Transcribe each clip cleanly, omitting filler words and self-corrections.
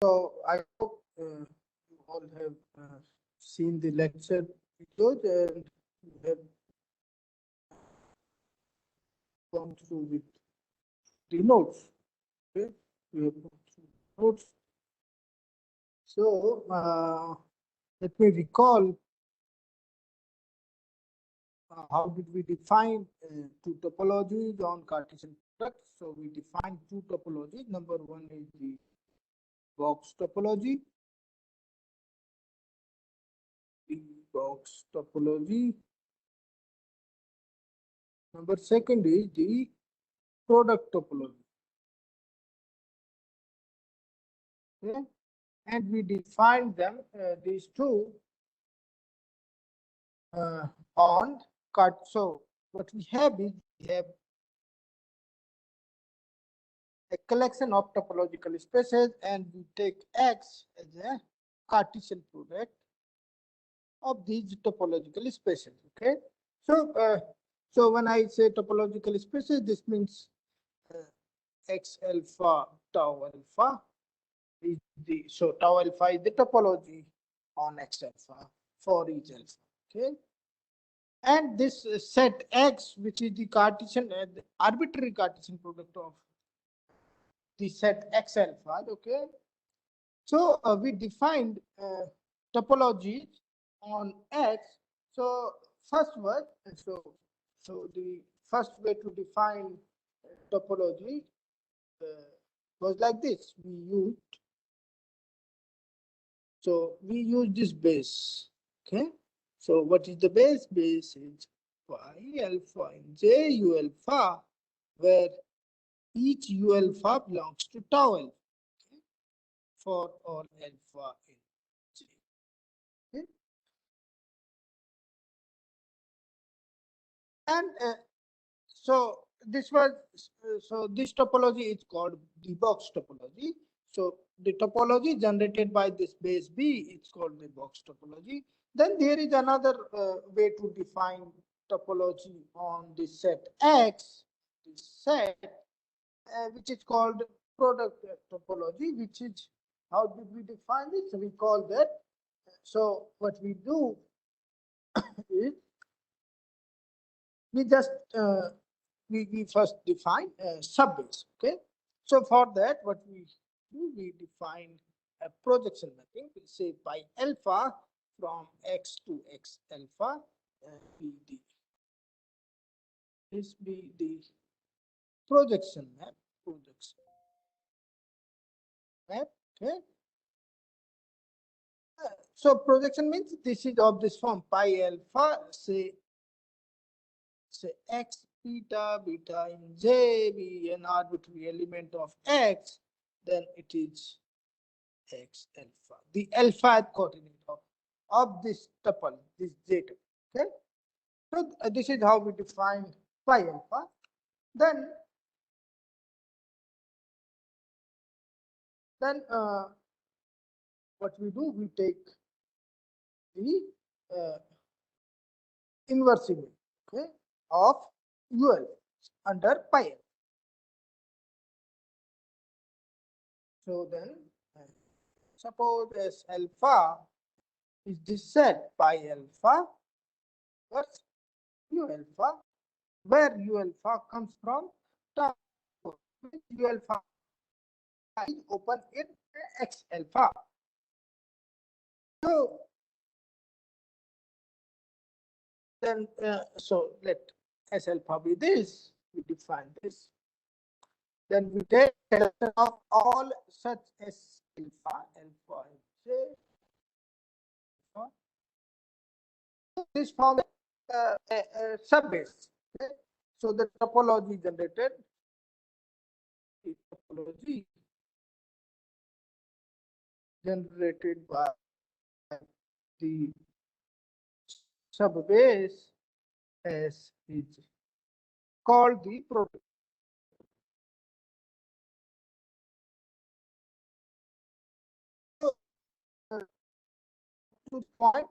So I hope you all have seen the lecture videos and you have gone through with the notes. Okay, we have gone through notes. So let me recall how did we define two topologies on Cartesian products. So we defined two topologies. Number one is the box topology. The box topology. Number second is the product topology. Okay? And we defined them, these two, on cart. So what we have is we have a collection of topological spaces, and we take X as a Cartesian product of these topological spaces. Okay, so when I say topological spaces, this means X alpha tau alpha is the, so tau alpha is the topology on X alpha for each alpha. Okay, and this set X, which is the Cartesian, the arbitrary Cartesian product of the set X alpha. Okay, so we defined topology on X. So first word, so the first way to define topology was like this. We use this base. Okay, so what is the base? Base is phi alpha in J U alpha, where each U alpha belongs to tau alpha. Okay, for all alpha in J. Okay. And so this was so this topology is called the box topology. So the topology generated by this base B is called the box topology. Then there is another way to define topology on the set X, this set, which is called product topology. Which is, how did we define this? So we call that. So what we do is we just we first define subbase. Okay, so for that, what we do, we define a projection mapping. We say by alpha from X to X alpha be the, this be the projection map. Okay, so projection means this is of this form pi alpha, say X beta, beta in J be an arbitrary element of X, then it is X alpha, the alpha coordinate of this tuple, this J tuple. Okay, so this is how we define pi alpha. Then what we do, we take the inverse image, okay, of UL under pi alpha. So then suppose as alpha is this set pi alpha plus U alpha, where U alpha comes from tau, U alpha is open in X alpha. So then, so let S alpha be this, we define this. Then we take collection of all such S alpha, alpha and J. This form a subbase. Okay? So the topology generated, the topology generated by the subbase S is called the product. So, to this point,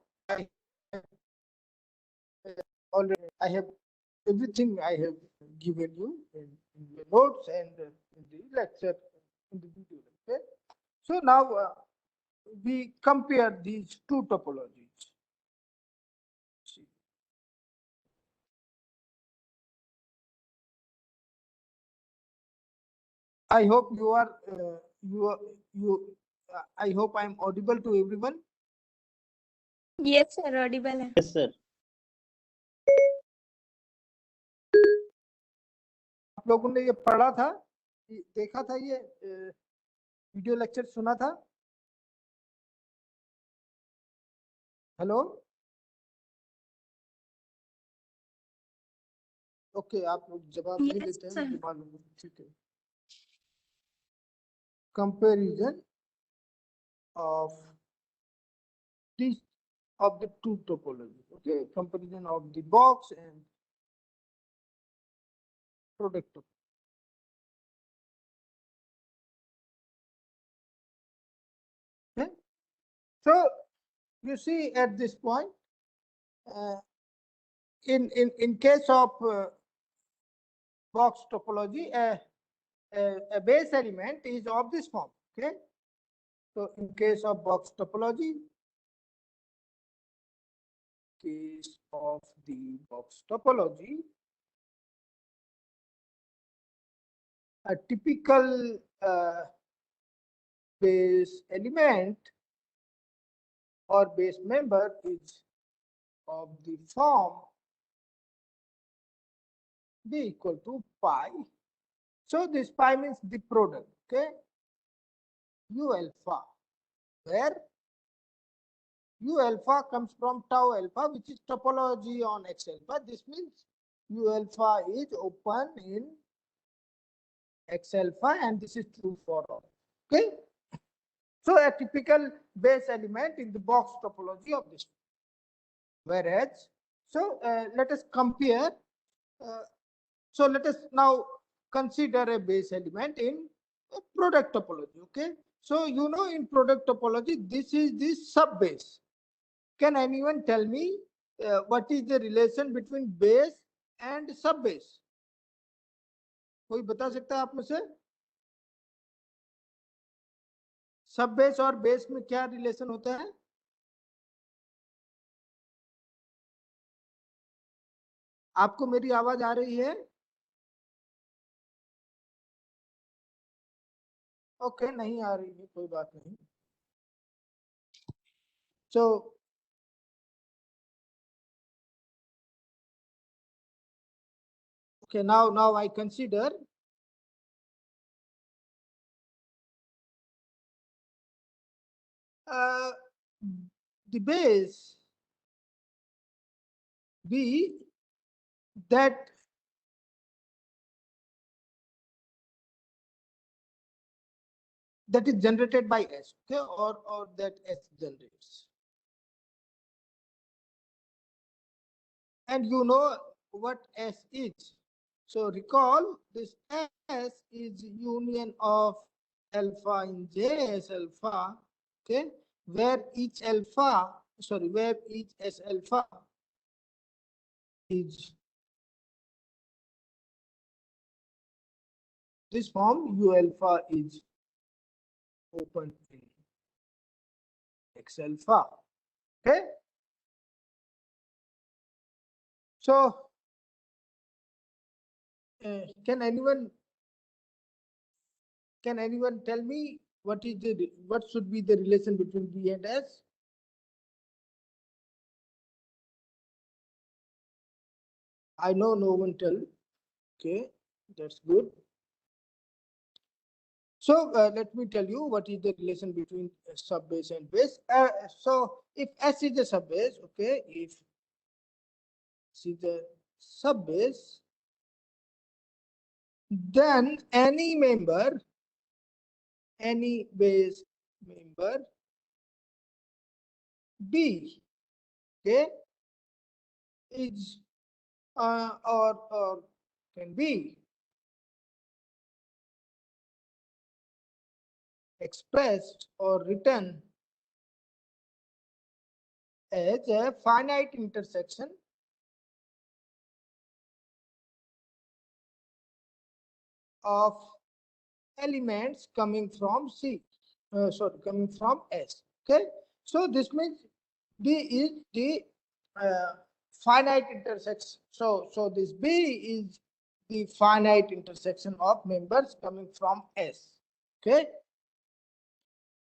already I have everything I have given you in the notes and in the lecture, in the video. Okay, So now we compare these two topologies. I hope you are I hope I am audible to everyone. Yes, sir, audible. Yes, sir. आप लोगों ने ये पढ़ा था, देखा था, ये video lecture सुना था? हेलो, ओके, आप लोग जवाब नहीं Yes, देते हैं, sir. मुझे मालूम है, ठीक है। Comparison of these of the two topology, okay, comparison of the box and product topology. Okay, so you see at this point, in case of box topology, a base element is of this form. Okay, so in case of box topology, a typical base element or base member is of the form B equal to pi. So this pi means the product, okay, U alpha, where U alpha comes from tau alpha, which is topology on X alpha. This means U alpha is open in X alpha, and this is true for all. Okay, so a typical base element in the box topology of this. Whereas, so let us compare. So let us now consider a base element in a product topology. Okay, so you know, in product topology, this is the sub base. Can anyone tell me what is the relation between base and sub base? कोई बता सकता है आप में से? सब base और base में क्या रिलेशन होता है? आपको मेरी आवाज आ रही है? ओके, नहीं आ रही है, कोई बात नहीं. So okay, now I consider the base B that is generated by S, okay, or that S generates. And you know what S is. So recall, this S is union of alpha in JS alpha, okay, where each S alpha is this form, U alpha is open in X alpha. Okay, so can anyone tell me what should be the relation between B and S? I know no one tell. Okay, that's good. So let me tell you what is the relation between sub base and base. So if S is a sub base, okay, if S is a sub base, then any base member B, okay, is or can be expressed or written as a finite intersection of elements coming from C. coming from S. Okay, so this means B is the uh, finite intersection. So this B is the finite intersection of members coming from S. Okay,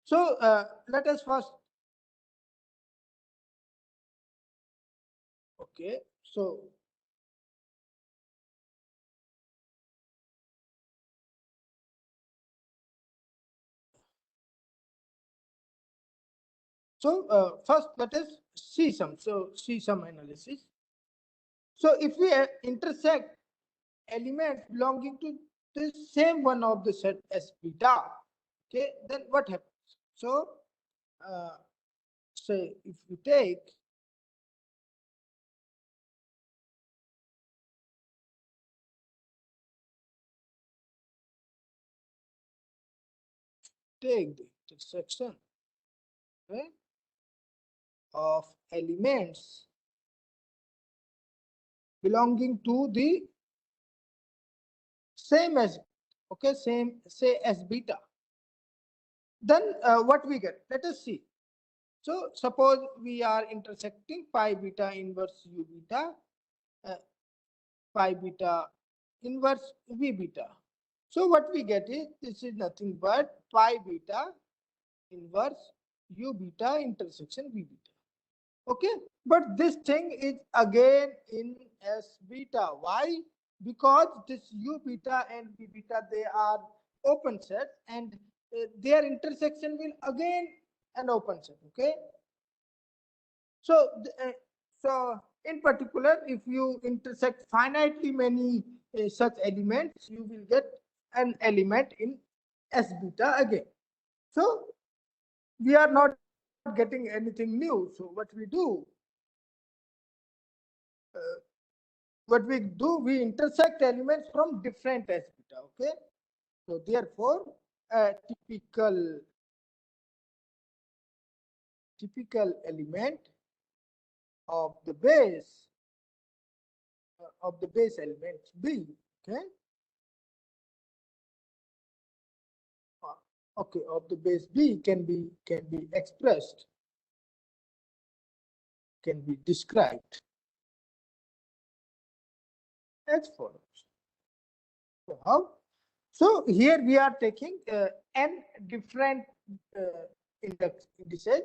so let us first. Okay, so first let us see some analysis. So if we intersect elements belonging to the same one of the set S beta, okay, then what happens? So say if we take the intersection, okay, of elements belonging to the same as, okay, same say as beta, then what we get, let us see. So suppose we are intersecting pi beta inverse u beta, uh, pi beta inverse v beta. So what we get is, this is nothing but pi beta inverse u beta intersection v beta. Okay, but this thing is again in S beta. Why? Because this U beta and V beta, they are open sets, and their intersection will again an open set. Okay, so so in particular, if you intersect finitely many such elements, you will get an element in S beta again. So we are not getting anything new. So what we do, uh, we intersect elements from different S beta. Okay, so therefore a typical element of the base element B. Okay, okay, of the base B can be expressed, can be described as follows. So how? So here we are taking n different indices.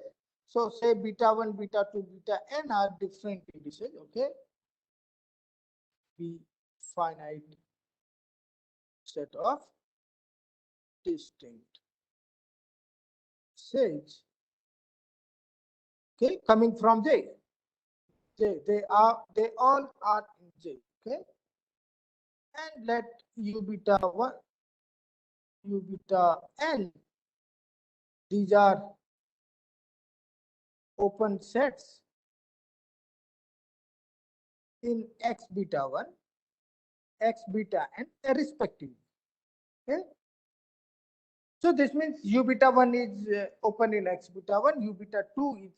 So say beta 1, beta 2, beta n are different indices. Okay, be finite set of distinct sets. Okay, coming from J. They all are in J. Okay, and let u beta 1, u beta n, these are open sets in x beta 1, x beta n respectively. Okay, so this means u beta 1 is open in x beta 1, u beta 2 is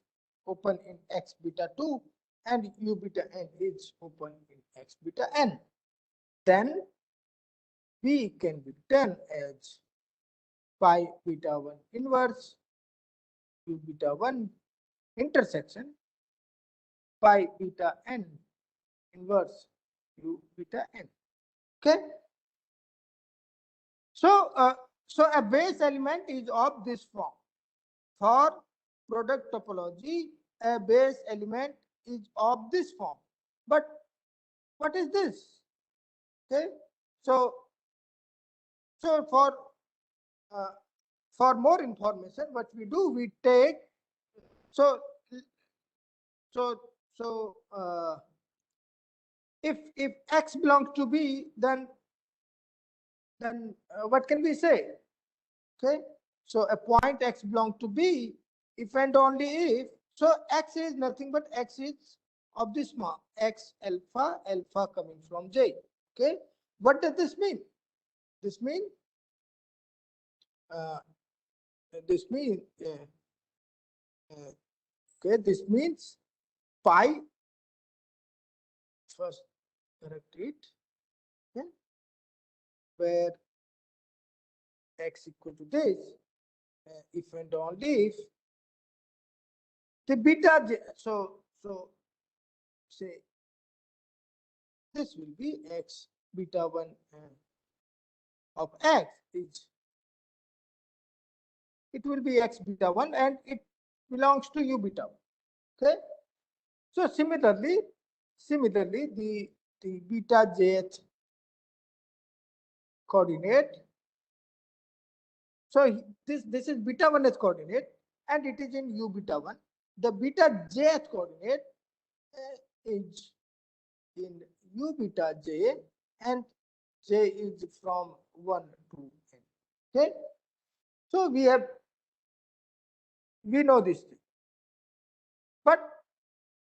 open in x beta 2, and u beta n is open in x beta n. Then B can be written as pi beta 1 inverse u beta 1 intersection pi beta n inverse u beta n. Okay, so so a base element is of this form. For product topology, a base element is of this form. But what is this? Okay, so uh, for more information, what we do, we take so so so if x belongs to B, then what can we say? Okay, so a point x belongs to B if and only if, so x is nothing but x is of this mark, x alpha coming from J. Okay, what does this mean? This means uh, this means okay, this means pi, first correct it, okay, where x equal to this, if and only if the beta j, so say this will be x beta 1 of x is, it will be x beta 1 and it belongs to u beta 1. Okay. So similarly the beta jth coordinate, so this is beta 1's coordinate and it is in u beta 1. The beta jth coordinate is in u beta j and j is from 1 to n. Okay. So we know this thing. But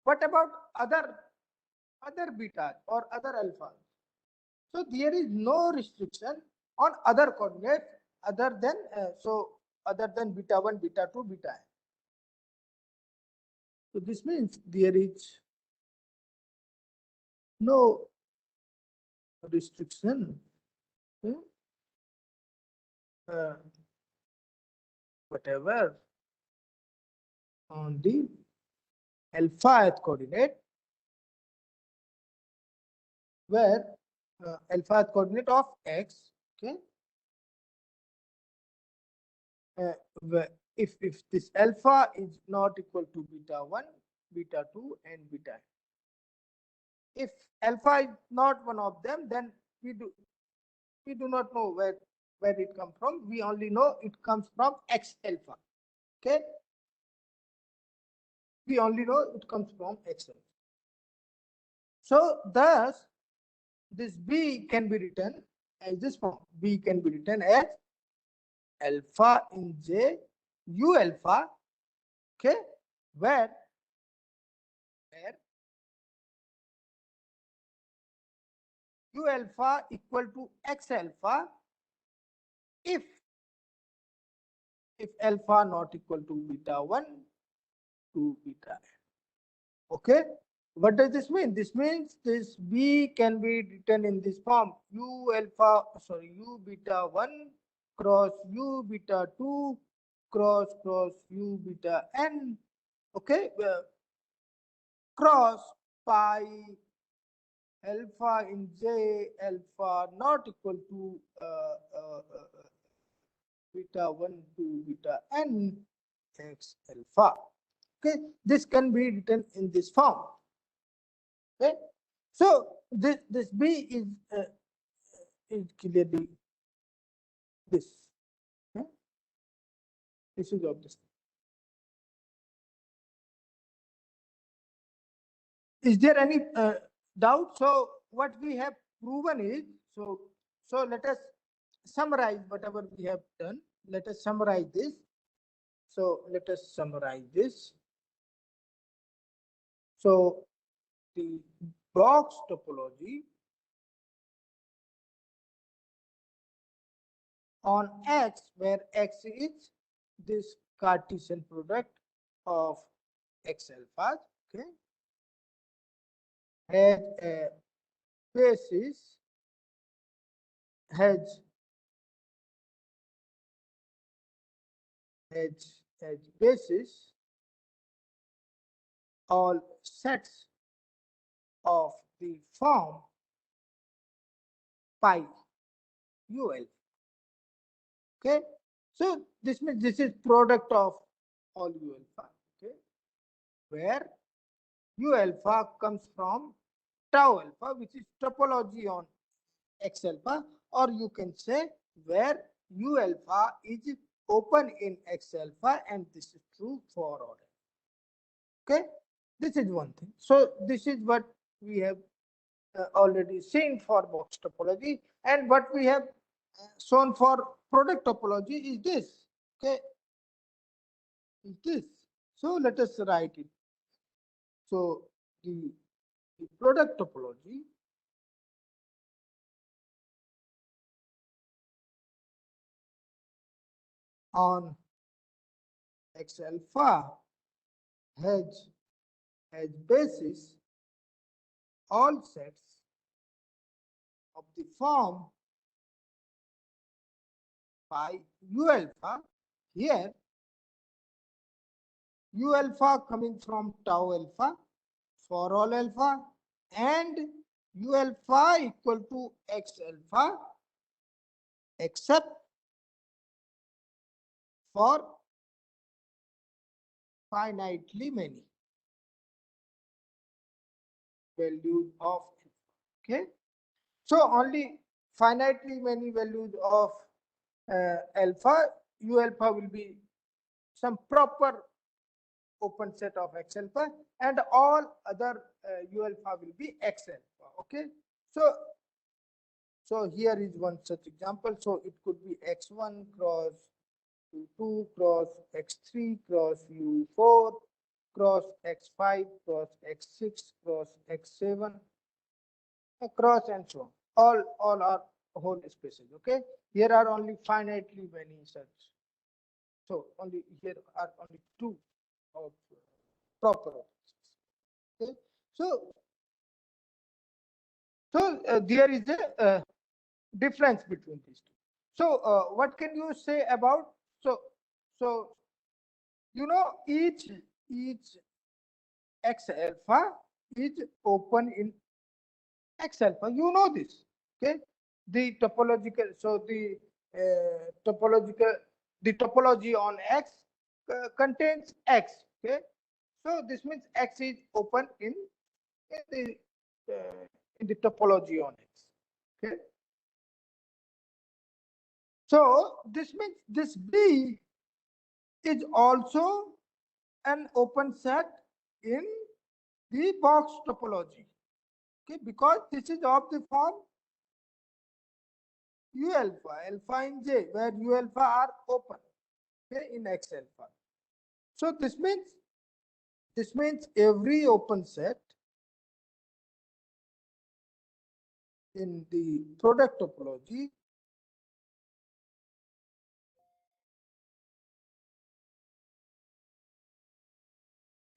what about other betas or other alphas? So there is no restriction on other coordinates other than other than beta 1, beta 2, beta n. So this means there is no restriction, okay, whatever on the alpha coordinate, where alpha coordinate of x, okay, if this alpha is not equal to beta 1, beta 2 and beta n. If alpha is not one of them, then we do not know where it comes from. We only know it comes from x alpha. Okay, we only know it comes from x alpha. So thus this b can be written as this form. B can be written as alpha in j u alpha, okay, where u alpha equal to x alpha if alpha not equal to beta 1 to beta n. Okay, what does this mean? This means this b can be written in this form: u beta 1 cross u beta 2 cross u beta n, okay, cross pi alpha in j alpha not equal to beta 1 to beta n x alpha. Okay, this can be written in this form. Okay, so this b is clearly this. Okay? This is of this. Is there any doubt? So what we have proven is, so let us summarize whatever we have done. Let us summarize this. So let us summarize this. So the box topology on X, where X is this Cartesian product of X alpha, okay, has a basis, has basis all sets of the form pi u alpha. Okay, so this means this is product of all u alpha. Okay, where u alpha comes from tau alpha, which is topology on X alpha, or you can say where u alpha is open in X alpha, and this is true for order. Okay, this is one thing. So this is what we have already seen for box topology, and what we have shown for product topology is this. Okay, is this. So let us write it. So the product topology on X alpha has basis all sets of the form pi u alpha, here u alpha coming from tau alpha for all alpha and u alpha equal to x alpha except for finitely many values of okay. So only finitely many values of alpha, u alpha will be some proper open set of x alpha and all other u alpha will be x alpha. Okay. So here is one such example. So it could be x1 cross u2 cross x3 cross u4 cross x5 cross x6 cross x7 across and so on. All are whole spaces. Okay. Here are only finitely many such. So only here are only two of proper. Okay. So there is a difference between these two. So what can you say about so you know each x alpha is open in x alpha. You know this. Okay. The topological the topology on x contains x. Okay. So this means x is open in the topology on x. Okay. So this means this B is also an open set in the box topology. Okay, because this is of the form U alpha, alpha in J, where U alpha are open, okay, in X alpha. So this means every open set in the product topology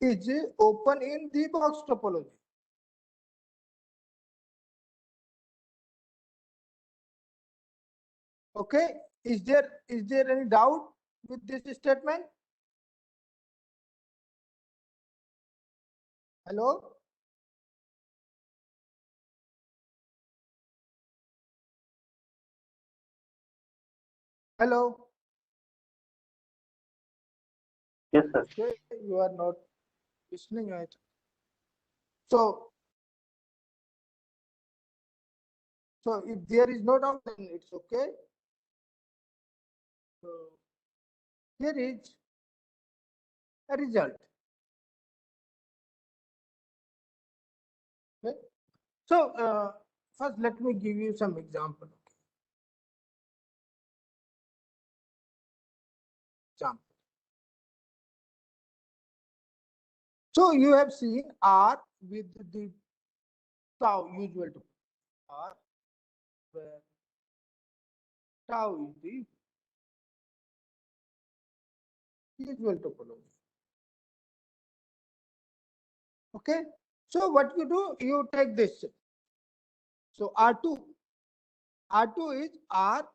is open in the box topology. Okay, is there any doubt with this statement? Hello? Hello? Yes, sir. Okay, you are not listening, right? So if there is no doubt, then it's okay. So here is a result. Okay. So first, let me give you some example. Example. So you have seen R with the tau usual to R, where tau is the usual topology. Okay. So what you do, you take this. So R2 is R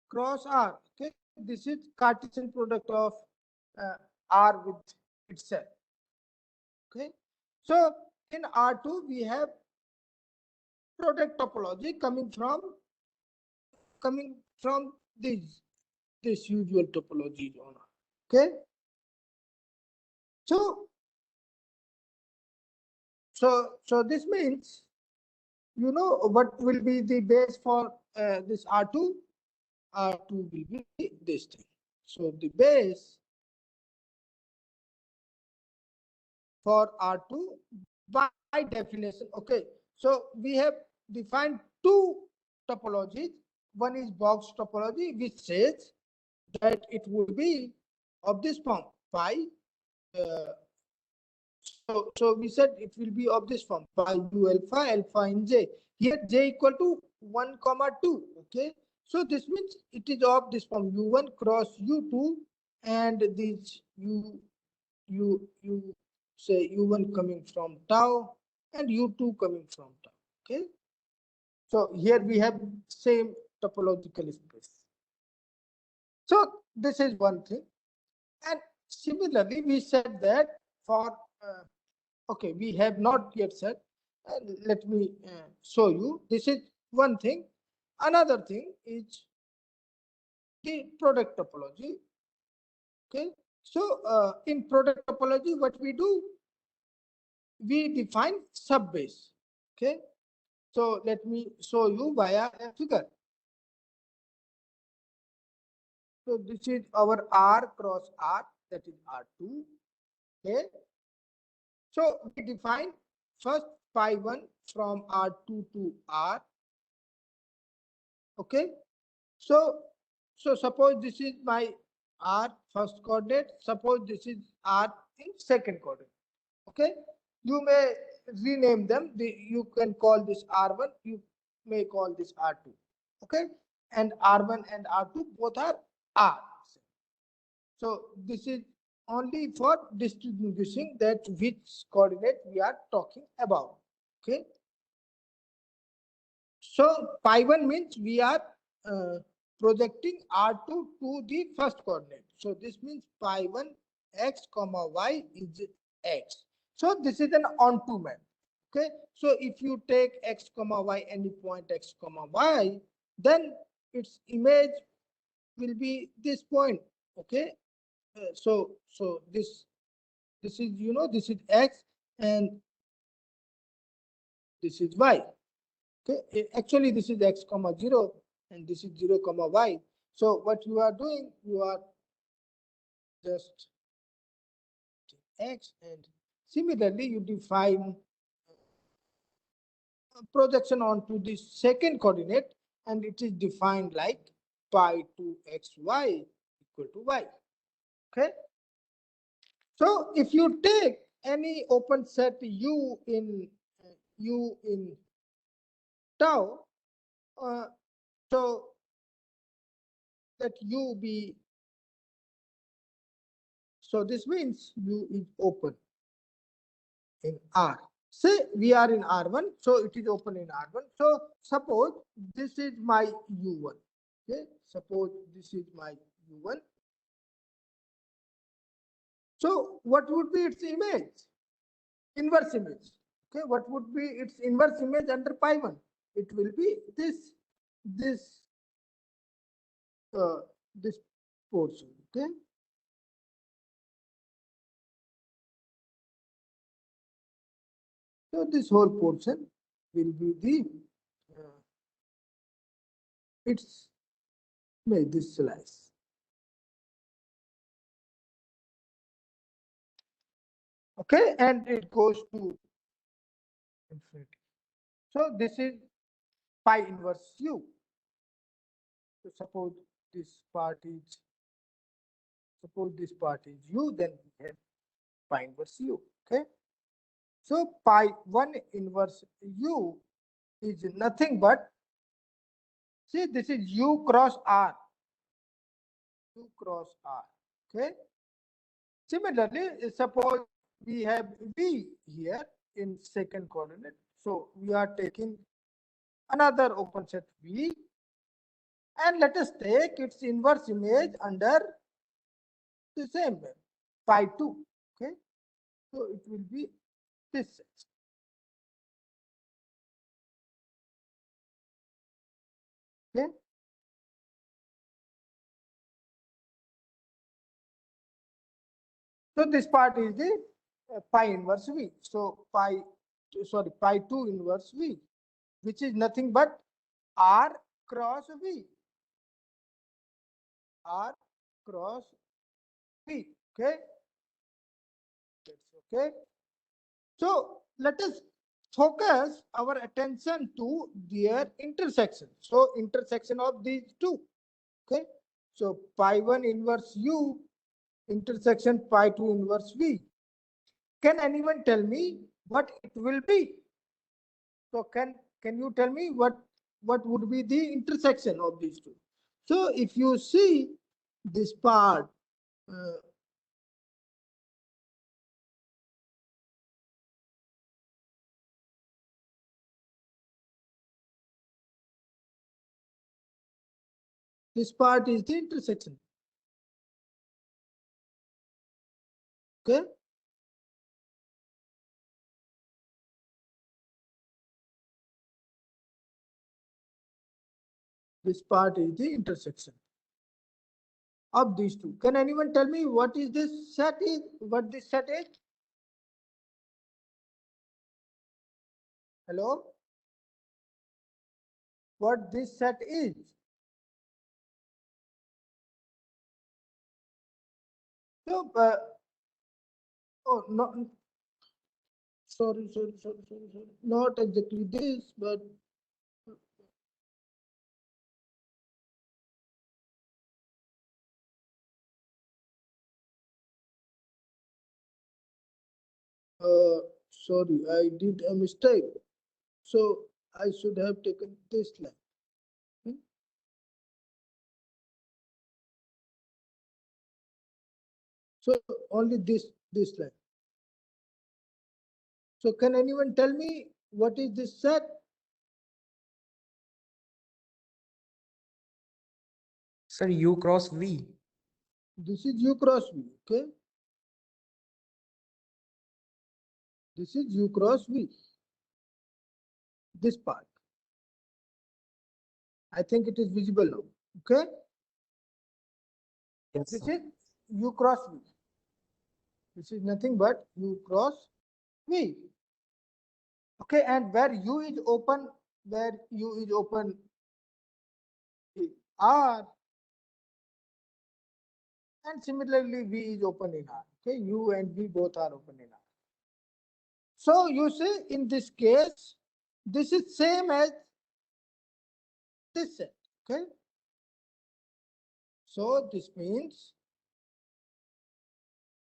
cross R. Okay. This is Cartesian product of R with itself. Okay. So in R2 we have product topology coming from this usual topology. Okay. So this means you know what will be the base for this R2? R2 will be this thing. So the base for R2 by definition. Okay. So we have defined two topologies. One is box topology, which says that it would be of this form pi. So we said it will be of this form pi u alpha alpha in J. Here J equal to 1, 2. Okay. So this means it is of this form u1 cross u2 and this you say u1 coming from tau and u2 coming from tau. Okay. So here we have same topological space. So this is one thing. And similarly, we said that for, okay, we have not yet said, let me show you. This is one thing. Another thing is the product topology. Okay, so in product topology, what we do, we define subbase. Okay, so let me show you via a figure. So this is our R cross R, that is R2. Okay, so we define first pi 1 from R2 to R. Okay, so suppose this is my R first coordinate, suppose this is R in second coordinate. Okay, you may rename them. You can call this R1, you may call this R2. Okay, and R1 and R2 both are R. So this is only for distinguishing that which coordinate we are talking about. Okay, so pi 1 means we are projecting R2 to the first coordinate. So this means pi 1 x comma y is x. So this is an onto map. Okay, so if you take x comma y, any point x comma y, then its image will be this point. Okay, so this is, you know, this is x and this is y. Okay, actually this is x comma 0 and this is 0 comma y. So what you are doing, you are just x, and similarly you define projection onto the second coordinate, and it is defined like pi 2 xy equal to y. Okay, so if you take any open set u in tau, so that u be, so this means u is open in R. Say we are in R1, so it is open in R1. So suppose this is my U1. Okay, suppose this is my U1. So what would be its image? Inverse image. Okay, what would be its inverse image under pi 1? It will be this this portion. Okay. So this whole portion will be the its make this slice. Okay, and it goes to infinity. So this is pi inverse u. So suppose this part is u, then we have pi inverse u. Okay, so pi 1 inverse u is nothing but, see, this is u cross r. U cross r. Okay, similarly, suppose we have v here in second coordinate, so we are taking another open set v, and let us take its inverse image under the same way, pi 2. Okay, so it will be this. Okay, so this part is the pi inverse v. So pi 2 inverse v, which is nothing but r cross v. R cross v. Okay, that's okay. So let us focus our attention to their intersection. So intersection of these two. Okay, so pi 1 inverse u intersection pi 2 inverse v. Can anyone tell me what it will be? So can you tell me what would be the intersection of these two? So if you see this part, this part is the intersection. Okay. This part is the intersection of these two. Can anyone tell me what is this set is? What this set is? Hello? What this set is? So, oh, no, sorry, not exactly this, but sorry, I did a mistake. So I should have taken this line. So only this line. So can anyone tell me what is this set? Sir, U cross V. This is U cross V, okay? This is U cross V. This part. I think it is visible now, okay? Yes, This sir. is U cross V. This is nothing but U cross V. Okay, and where U is open, is R, and similarly V is open in R. Okay, U and V both are open in R. So you see, in this case, this is same as this set. Okay, so this means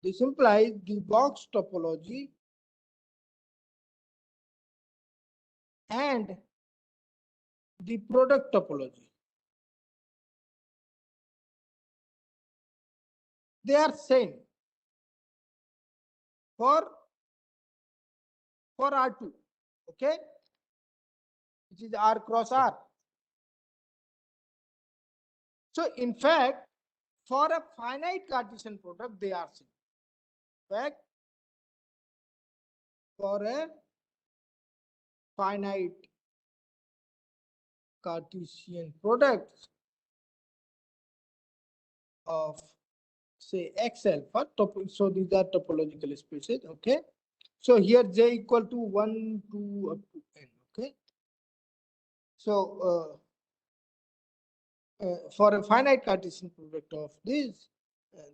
this implies the box topology and the product topology, they are same for R2, okay, which is R cross R. So in fact, for a finite Cartesian product, they are same. In fact, for a finite Cartesian product of, say, X alpha, so these are topological spaces, okay? So here J equal to 1, 2, up to N, okay? So for a finite Cartesian product of this,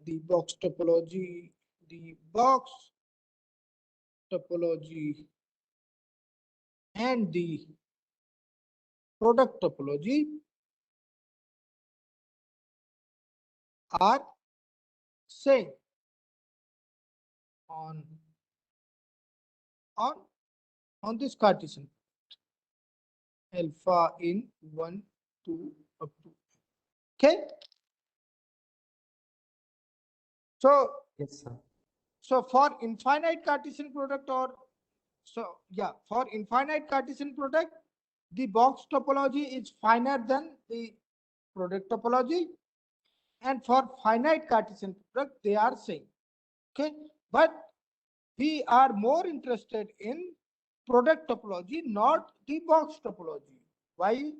the box topology and the product topology are same on this Cartesian alpha in 1, 2, up to. Okay. So Yes, sir. so for infinite Cartesian product, or so yeah, for infinite Cartesian product, the box topology is finer than the product topology, and for finite Cartesian product, they are same. Okay, but we are more interested in product topology, not the box topology. Why?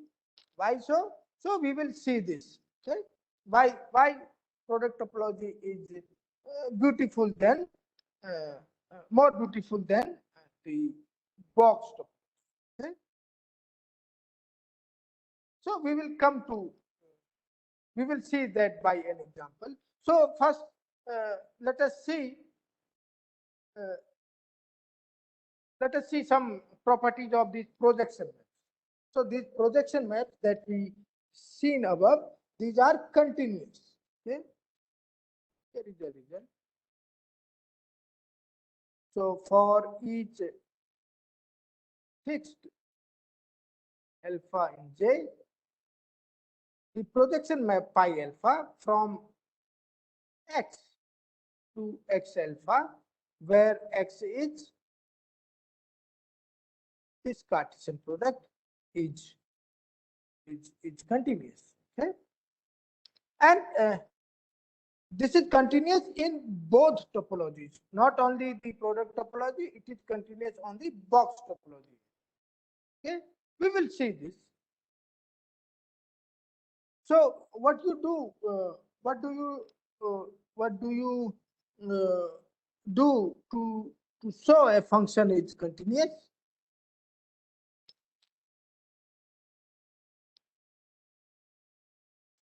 Why so? So we will see this. Okay, why product topology is beautiful than more beautiful than the box topology. Okay? So we will see that by an example. So first, let us see some properties of these projection maps. So these projection maps that we seen above, these are continuous. Okay, here is the result. So for each fixed alpha in J, the projection map pi alpha from X to X alpha, where X is this Cartesian product is continuous. Okay, and This is continuous in both topologies, not only the product topology, it is continuous on the box topology. Okay, we will see this. So what you do, what do you do to show a function is continuous?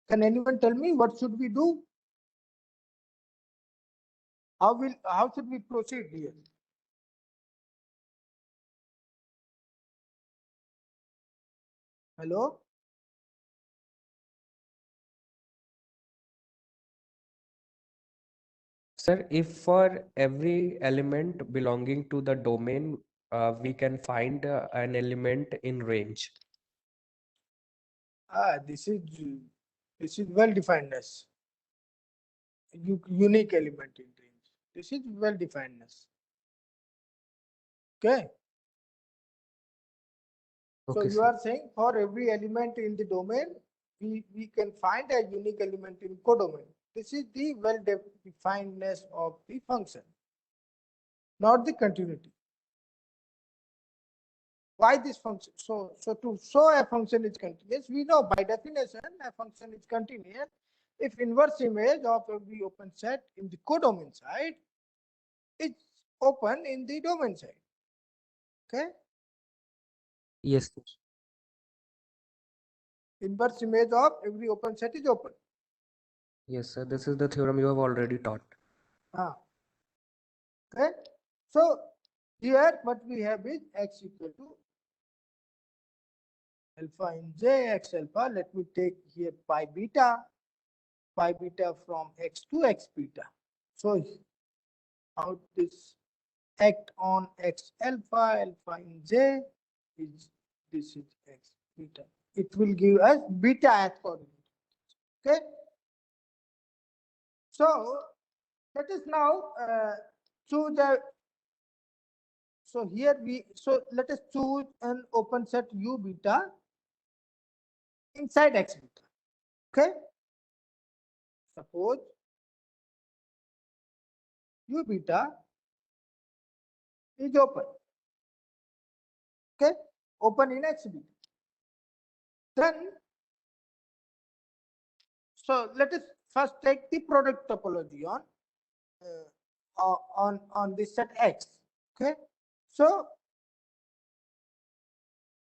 Can anyone tell me what should we do? How should we proceed here? Hello? Sir, if for every element belonging to the domain, we can find an element in range. This is well definedness. Unique element in range. This is well definedness. Okay. So Okay, you sir. are saying for every element in the domain, we can find a unique element in codomain. This is the well definedness of the function, not the continuity. Why this function? So to show a function is continuous, we know by definition a function is continuous if inverse image of every open set in the codomain side is open in the domain side. Okay. Yes, sir. Inverse image of every open set is open. Yes, sir. This is the theorem you have already taught. Okay. So here what we have is x equal to alpha in j x alpha. Let me take here pi beta from x to x beta. So how this act on x alpha in j is this is x beta. It will give us beta as coordinate. Okay. So let us now choose a. So here let us choose an open set u beta inside x beta. Okay. Suppose u beta is open. Okay. Open in x beta. Then so let us first take the product topology on this set x. Okay. So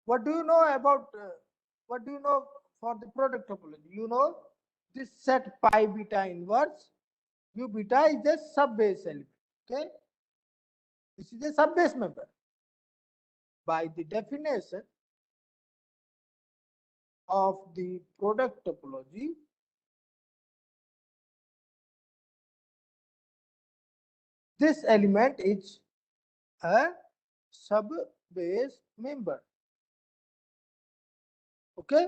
what do you know about what do you know for the product topology? You know this set pi beta inverse u beta is a subbase element. Okay. This is a subbase member. By the definition of the product topology, this element is a subbase member. Okay.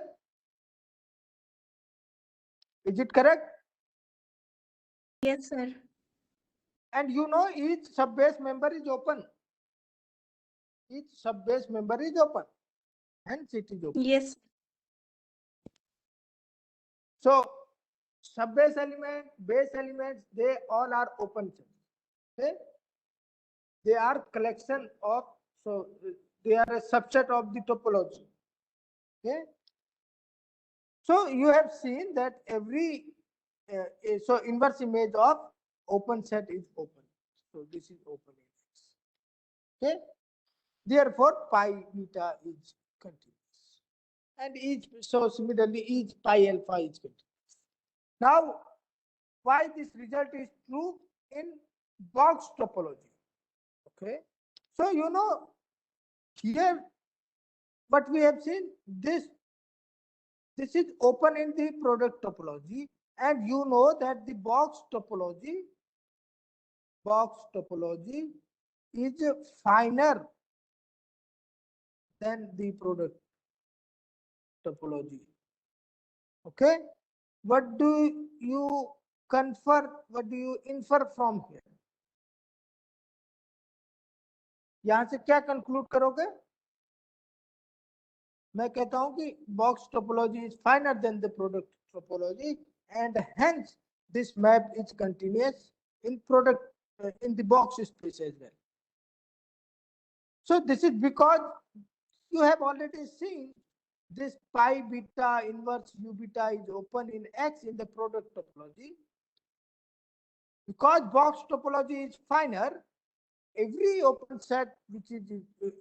Is it correct? Yes, sir. And you know each subbase member is open. Each subbase member is open. Hence it is open. Yes. So subbase element, base elements, they all are open sets. Okay. They are collection of, so they are a subset of the topology. Okay. So you have seen that every so inverse image of open set is open. So this is open in X. Okay. Therefore, pi beta is continuous, and each so similarly each pi alpha is continuous. Now, why this result is true in box topology? Okay. So you know here what we have seen, this is open in the product topology, and you know that the box topology is finer than the product topology. Okay. What do you what do you infer from here? यहां से क्या conclude करोगे? मैं कहता हूं कि box topology is finer than the product topology, and hence this map is continuous in product in the box space as well. So this is because you have already seen this pi beta inverse u beta is open in X in the product topology. Because box topology is finer, every open set which is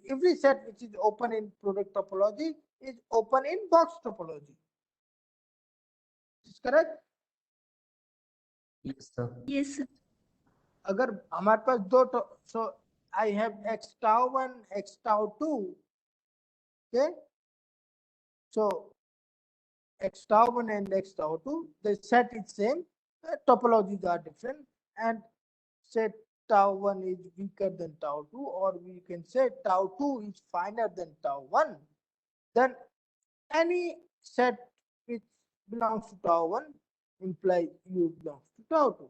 every set which is open in product topology is open in box topology. Is correct? Yes, sir. Yes, sir. अगर हमारे पास दो so I have x tau 1 x tau 2, okay, so x tau 1 and x tau 2, the set is same, topologies are different, and say tau 1 is weaker than tau 2, or we can say tau 2 is finer than tau 1, then any set which belongs to tau 1 implies u belongs to tau 2.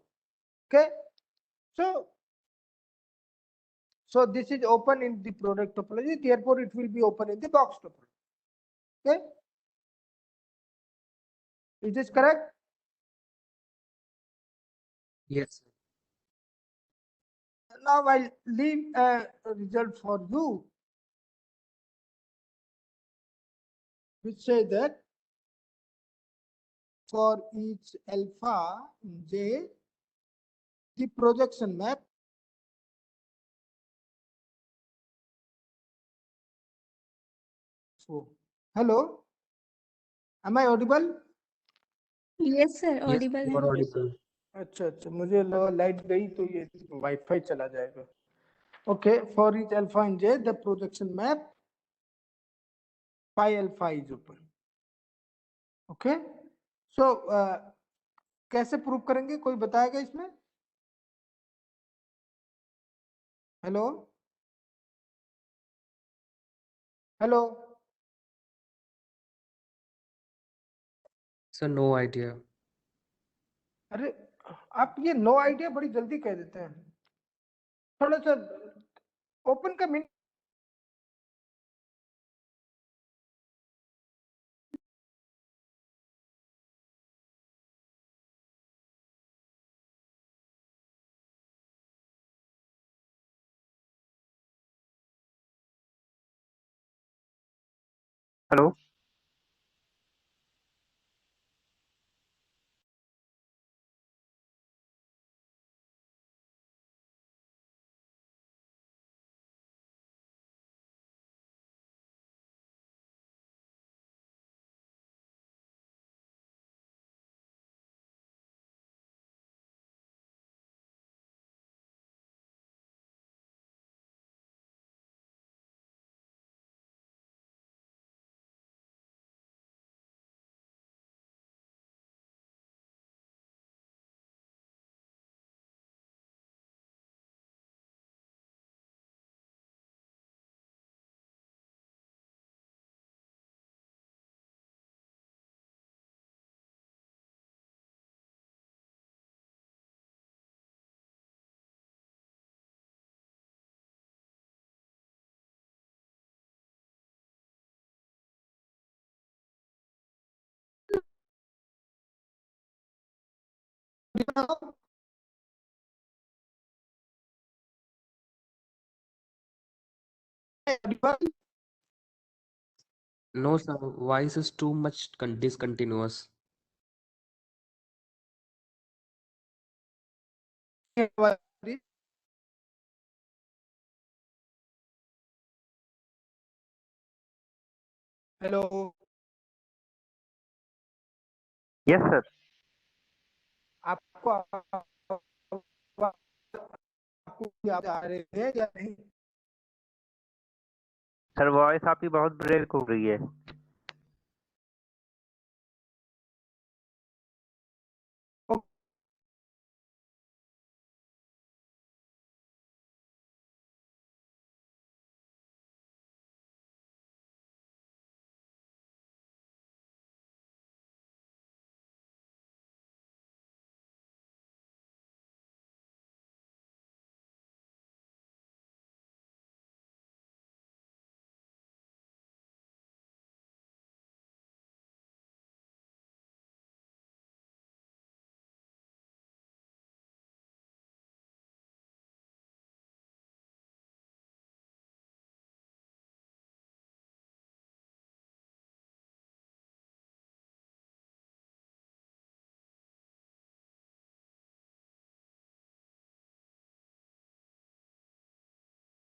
Okay, so this is open in the product topology, therefore it will be open in the box topology. Okay, is this correct? Yes, sir. Now I'll leave a result for you which say that for each alpha in J, the projection map so hello, am I audible? Yes, sir. Yes, Audible you are है. audible. अच्छा मुझे लगा light गई तो ये wifi चला जाएगा. Okay, for each alpha in J, the projection map pi alpha is open. Okay, so कैसे प्रूव करेंगे, कोई बताएगा इसमें? Hello hello Sir, no idea. अरे आप ये नो आइडिया बड़ी जल्दी कह देते हैं. थोड़ा सा ओपन का mean hello No, sir. Voice is too much discontinuous. Hello yes sir आपको आपको याद आ रहे हैं या नहीं? सर वॉइस आपकी बहुत ब्रेक हो रही है.